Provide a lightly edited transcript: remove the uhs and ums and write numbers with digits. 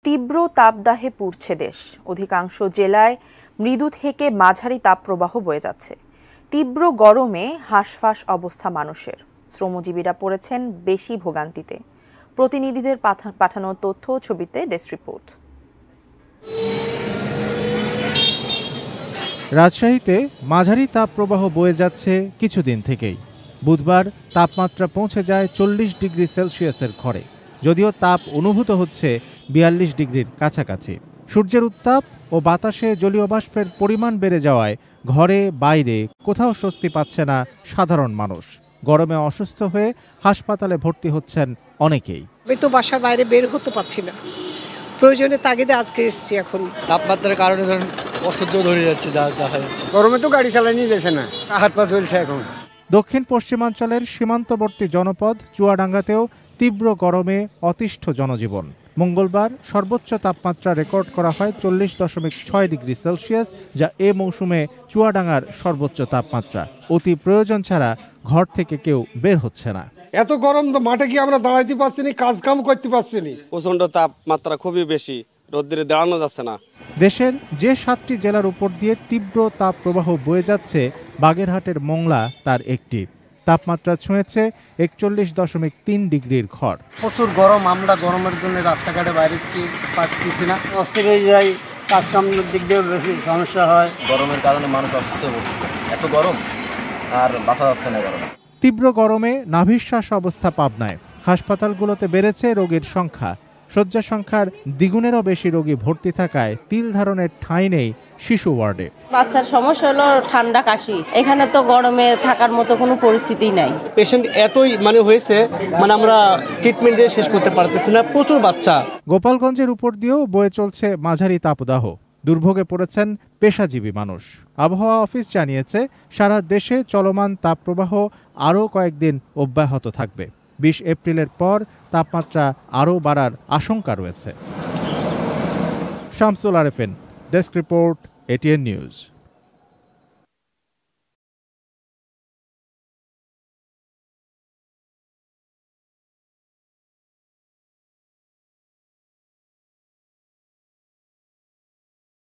তীব্র তাপদাহে পুড়ছে দেশ। অধিকাংশ জেলায় মৃদু থেকে মাঝারি তাপপ্রবাহ বয়ে যাচ্ছে। তীব্র গরমে হাঁসফাঁস অবস্থা মানুষের। শ্রমজীবীরা পড়েছেন বেশি ভোগান্তিতে। প্রতিনিধিদের পাঠানো তথ্য ছবিতে ডেস্ক রিপোর্ট। রাজশাহীতে মাঝারি তাপপ্রবাহ বয়ে যাচ্ছে কিছুদিন থেকেই। বুধবার তাপমাত্রা পৌঁছে যায় 40 ডিগ্রি সেলসিয়াসের ঘরে, যদিও তাপ অনুভূত হচ্ছে 42 ডিগ্রির কাছাকাছি। সূর্যের উত্তাপ ও বাতাসে জলীয় বাষ্পের পরিমাণ বেড়ে যাওয়ায় ঘরে বাইরে কোথাও স্বস্তি পাচ্ছে না সাধারণ মানুষ। গরমে অসুস্থ হয়ে হাসপাতালে ভর্তি হচ্ছেন অনেকেই। আমি তো বাসার বাইরে বের হতে পারছি না, প্রয়োজনের তাগিদে আজকে এসেছি। এখন তাপমাত্রার কারণে অসহ্য ধরে যাচ্ছে, যা দেখা যাচ্ছে। গরমে তো গাড়ি চালানো যাচ্ছে না, হাত পা চলছে এখন। দক্ষিণ পশ্চিমাঞ্চলের সীমান্তবর্তী জনপদ চুয়াডাঙ্গাতেও তীব্র গরমে অতিষ্ঠ জনজীবন। মঙ্গলবার সর্বোচ্চ তাপমাত্রা রেকর্ড করা হয় 40.6 ডিগ্রি সেলসিয়াস, যা এ মৌসুমে চুয়াডাঙ্গার সর্বোচ্চ তাপমাত্রা। অতি প্রয়োজন ছাড়া ঘর থেকে কেউ বের হচ্ছে না। এত গরম তো মাঠে কি আমরা দাঁড়াইতে পারছি না, কাজ কাম করতে পারছি না। প্রচন্ড তাপমাত্রা খুবই বেশি, রোদ্দুরে দাঁড়ানো যাচ্ছে না। দেশের যে 7টি জেলার উপর দিয়ে তীব্র তাপ প্রবাহ বয়ে যাচ্ছে, বাগেরহাটের মোংলা তার একটি। তাপমাত্রা ছুঁয়েছে 41.3 ডিগ্রির ঘর। প্রচুর গরম, আমরা গরমের জন্য রাস্তাঘাটে বাইরে পাচ্ছি না, অস্থির হয়ে যাই, কাজ কামের দিক দিয়ে বেশি সমস্যা হয়। গরমের কারণে মানুষ অসুস্থ হচ্ছে, এত গরম আর বাঁচা যাচ্ছে না গরমে। তীব্র গরমে নাভিশ্বাস অবস্থা পাবনায়। হাসপাতালগুলোতে বেড়েছে রোগীর সংখ্যা। শয্যা সংখ্যার দ্বিগুণেরও বেশি রোগী ভর্তি থাকায় তিল ধারণের ঠাঁই নেই শিশু ওয়ার্ডে। বাচ্চার সমস্যা হলো ঠান্ডা কাশি, এখানে তো গরমে থাকার মতো কোনো পরিস্থিতি নাই। পেশেন্ট এতই হয়েছে, আমরা ট্রিটমেন্ট দিয়ে শেষ করতে পারতেছি না, প্রচুর বাচ্চা। গোপালগঞ্জের উপর দিয়েও বয়ে চলছে মাঝারি তাপদাহ। দুর্ভোগে পড়েছেন পেশাজীবী মানুষ। আবহাওয়া অফিস জানিয়েছে, সারা দেশে চলমান তাপপ্রবাহ আরও কয়েকদিন অব্যাহত থাকবে। 20 এপ্রিলের পর তাপমাত্রা আরও বাড়ার আশঙ্কা রয়েছে। Shamsul Arefin, desk report, ATN news.